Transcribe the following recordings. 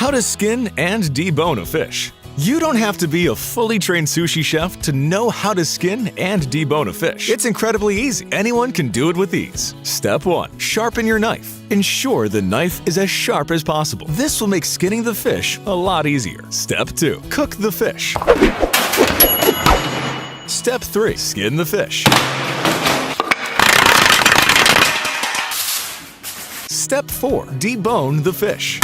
How to skin and debone a fish. You don't have to be a fully trained sushi chef to know how to skin and debone a fish. It's incredibly easy. Anyone can do it with ease. Step 1. Sharpen your knife. Ensure the knife is as sharp as possible. This will make skinning the fish a lot easier. Step 2. Cook the fish. Step 3. Skin the fish. Step 4. Debone the fish.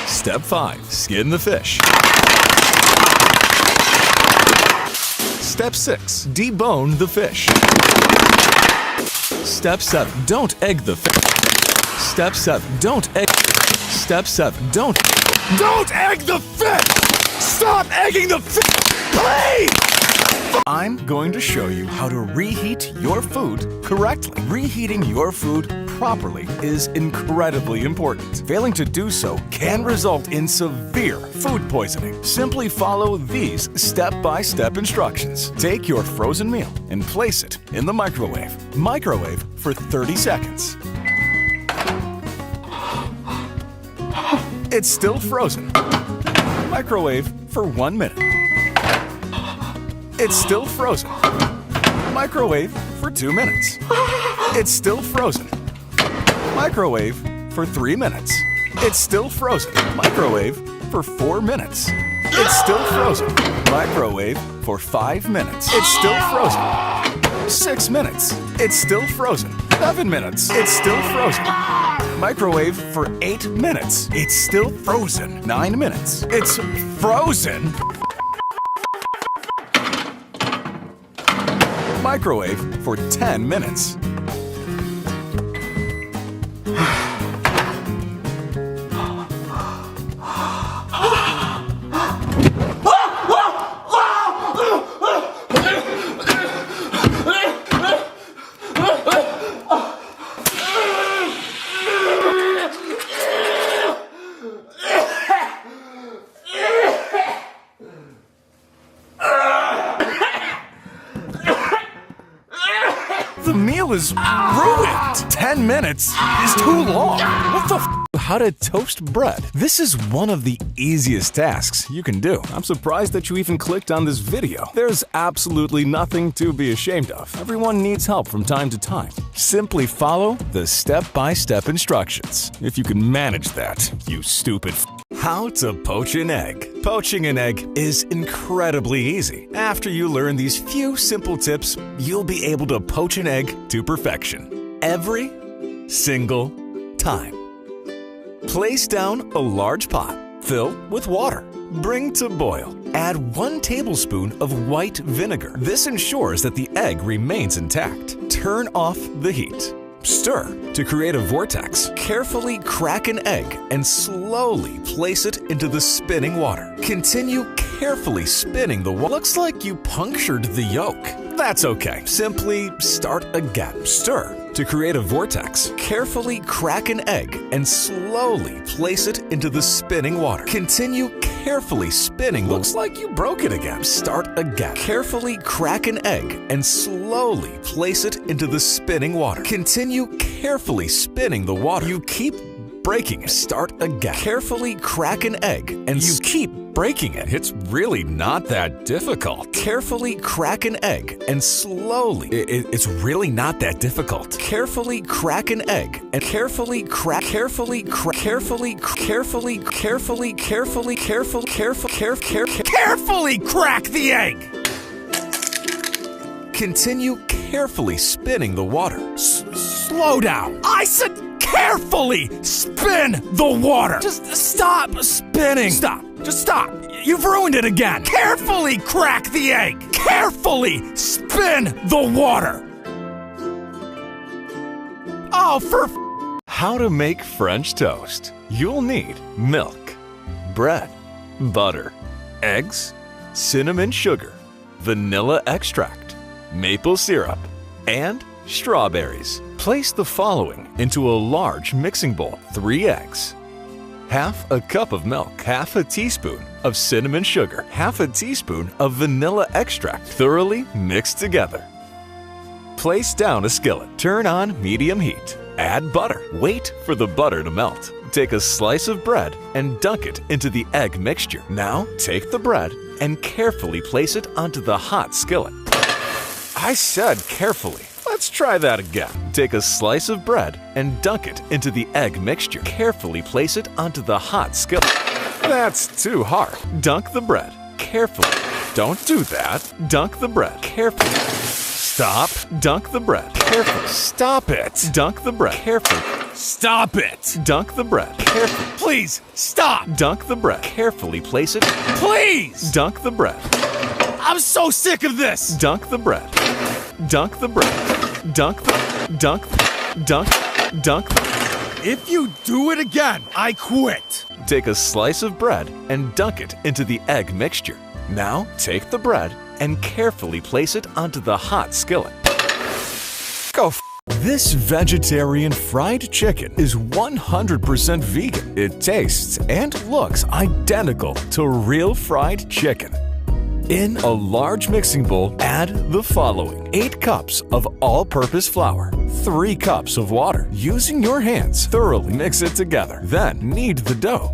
Step 5. Skin the fish. Step 6. Debone the fish. Step 7. Don't egg the fish. Step 7. Don't egg. Step 7. Don't egg the fish! Stop egging the fish! Please! I'm going to show you how to reheat your food correctly. Reheating your food properly is incredibly important. Failing to do so can result in severe food poisoning. Simply follow these step-by-step instructions. Take your frozen meal and place it in the microwave. Microwave for 30 seconds. It's still frozen. Microwave for 1 minute. It's still frozen. Microwave for 2 minutes. It's still frozen. Microwave for 3 minutes. It's still frozen. Microwave for 4 minutes. It's still frozen. Microwave for 5 minutes. It's still frozen. 6 minutes. It's still frozen. 7 minutes. It's still frozen. Microwave for 8 minutes. It's still frozen. 9 minutes. It's frozen. Microwave for 10 minutes. The meal is ruined! 10 minutes is too long! What the f? How to toast bread. This is one of the easiest tasks you can do. I'm surprised that you even clicked on this video. There's absolutely nothing to be ashamed of. Everyone needs help from time to time. Simply follow the step-by-step instructions. If you can manage that, you stupid f. How to poach an egg. Poaching an egg is incredibly easy. After you learn these few simple tips, you'll be able to poach an egg to perfection. Every single time. Place down a large pot. Fill with water. Bring to boil. Add 1 tablespoon of white vinegar. This ensures that the egg remains intact. Turn off the heat. Stir to create a vortex. Carefully crack an egg and slowly place it into the spinning water. Continue carefully spinning the water. Looks like you punctured the yolk. That's okay. Simply start again. Stir to create a vortex. Carefully crack an egg and slowly place it into the spinning water. Continue carefully spinning. Looks like you broke it again. Start again. Carefully crack an egg and slowly place it into the spinning water. Continue carefully spinning the water. You keep breaking it. Start again. Carefully crack an egg and you keep breaking it. It's really not that difficult. Carefully crack an egg and slowly. It's really not that difficult. Carefully crack an egg and carefully crack the egg. Continue carefully spinning the water. Slow down. I said carefully spin the water. Just stop spinning. Stop. Just stop. You've ruined it again. Carefully crack the egg. Carefully spin the water. Oh, for How to make French toast. You'll need milk, bread, butter, eggs, cinnamon sugar, vanilla extract, maple syrup, and strawberries. Place the following into a large mixing bowl. 3 eggs, half a cup of milk, half a teaspoon of cinnamon sugar, half a teaspoon of vanilla extract, thoroughly mixed together. Place down a skillet. Turn on medium heat. Add butter. Wait for the butter to melt. Take a slice of bread and dunk it into the egg mixture. Now, take the bread and carefully place it onto the hot skillet. I said carefully. Let's try that again. Take a slice of bread and dunk it into the egg mixture. Carefully place it onto the hot skillet. That's too hard. Dunk the bread carefully. Don't do that. Dunk the bread carefully. Stop. Dunk the bread carefully. Stop it. Dunk the bread carefully. Stop it. Dunk the bread carefully. Please, stop. Dunk the bread. Carefully place it. Please! Dunk the bread. I'm so sick of this! Dunk the bread. Dunk the bread. Dunk. If you do it again, I quit. Take a slice of bread and dunk it into the egg mixture. Now, take the bread and carefully place it onto the hot skillet. Go This vegetarian fried chicken is 100% vegan. It tastes and looks identical to real fried chicken. In a large mixing bowl, add the following: 8 cups of all-purpose flour, 3 cups of water. Using your hands, thoroughly mix it together. Then knead the dough.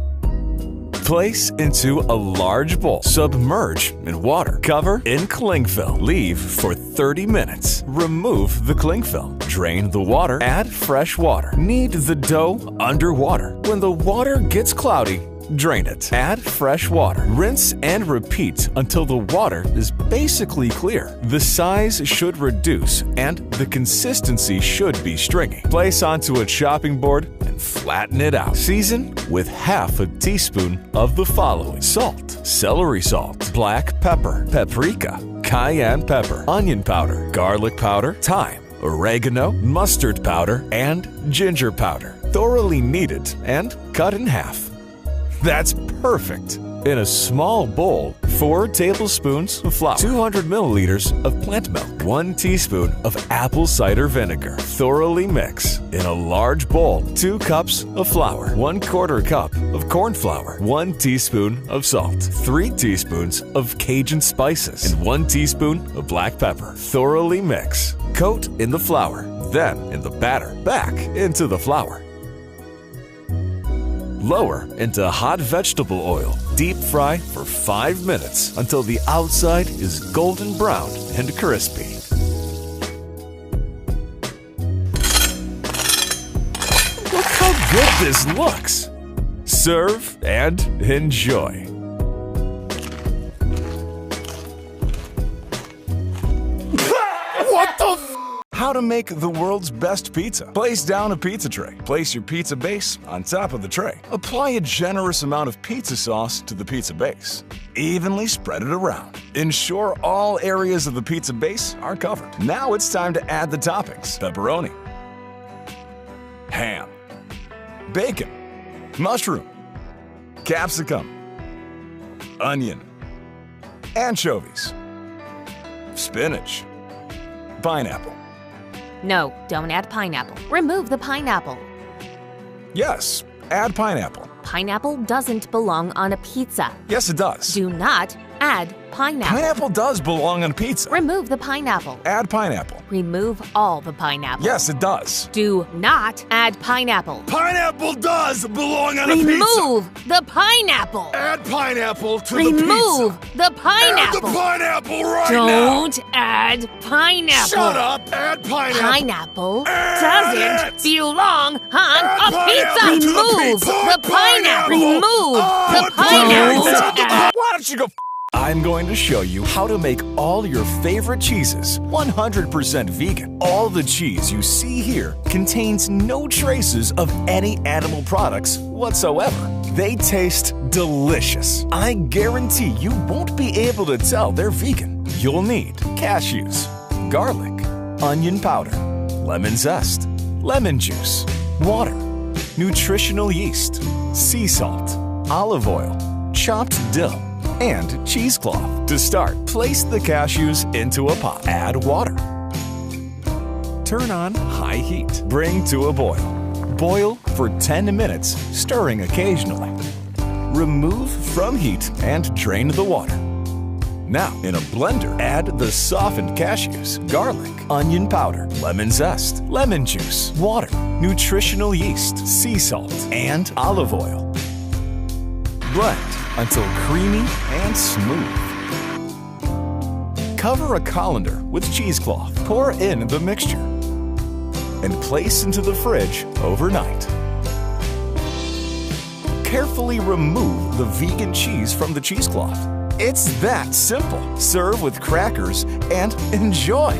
Place into a large bowl. Submerge in water. Cover in cling film. Leave for 30 minutes. Remove the cling film. Drain the water. Add fresh water. Knead the dough underwater. When the water gets cloudy, drain it. Add fresh water. Rinse and repeat until the water is basically clear. The size should reduce and the consistency should be stringy. Place onto a chopping board and flatten it out. Season with half a teaspoon of the following: salt, celery salt, black pepper, paprika, cayenne pepper, onion powder, garlic powder, thyme, oregano, mustard powder, and ginger powder. Thoroughly knead it and cut in half. That's perfect. In a small bowl, 4 tablespoons of flour, 200 milliliters of plant milk, 1 teaspoon of apple cider vinegar. Thoroughly mix. In a large bowl, 2 cups of flour, 1/4 cup of corn flour, 1 teaspoon of salt, 3 teaspoons of Cajun spices, and 1 teaspoon of black pepper. Thoroughly mix. Coat in the flour, then in the batter, back into the flour. Lower into hot vegetable oil. Deep fry for 5 minutes until the outside is golden brown and crispy. Look how good this looks! Serve and enjoy. What the f? How to make the world's best pizza. Place down a pizza tray. Place your pizza base on top of the tray. Apply a generous amount of pizza sauce to the pizza base. Evenly spread it around. Ensure all areas of the pizza base are covered. Now it's time to add the toppings: pepperoni, ham, bacon, mushroom, capsicum, onion, anchovies, spinach, pineapple. No, don't add pineapple. Remove the pineapple. Yes, add pineapple. Pineapple doesn't belong on a pizza. Yes, it does. Do not add pineapple. Pineapple does belong on a pizza. Remove the pineapple. Add pineapple. Remove all the pineapple. Yes, it does. Do not add pineapple. Pineapple does belong on a pizza. Remove the pineapple. Add pineapple to the Remove pizza. the pineapple. Add the pineapple right now. Don't add pineapple. Shut up. Add pineapple. Pineapple Add doesn't it. belong on Add a pizza. pineapple to the Remove pizza. the pineapple. Remove the Put pineapple. pineapple. Why don't you go? I'm going to show you how to make all your favorite cheeses 100% vegan. All the cheese you see here contains no traces of any animal products whatsoever. They taste delicious. I guarantee you won't be able to tell they're vegan. You'll need cashews, garlic, onion powder, lemon zest, lemon juice, water, nutritional yeast, sea salt, olive oil, chopped dill, and cheesecloth. To start, place the cashews into a pot. Add water. Turn on high heat. Bring to a boil. Boil for 10 minutes, stirring occasionally. Remove from heat and drain the water. Now, in a blender, add the softened cashews, garlic, onion powder, lemon zest, lemon juice, water, nutritional yeast, sea salt, and olive oil. Blend until creamy and smooth. Cover a colander with cheesecloth. Pour in the mixture and place into the fridge overnight. Carefully remove the vegan cheese from the cheesecloth. It's that simple. Serve with crackers and enjoy.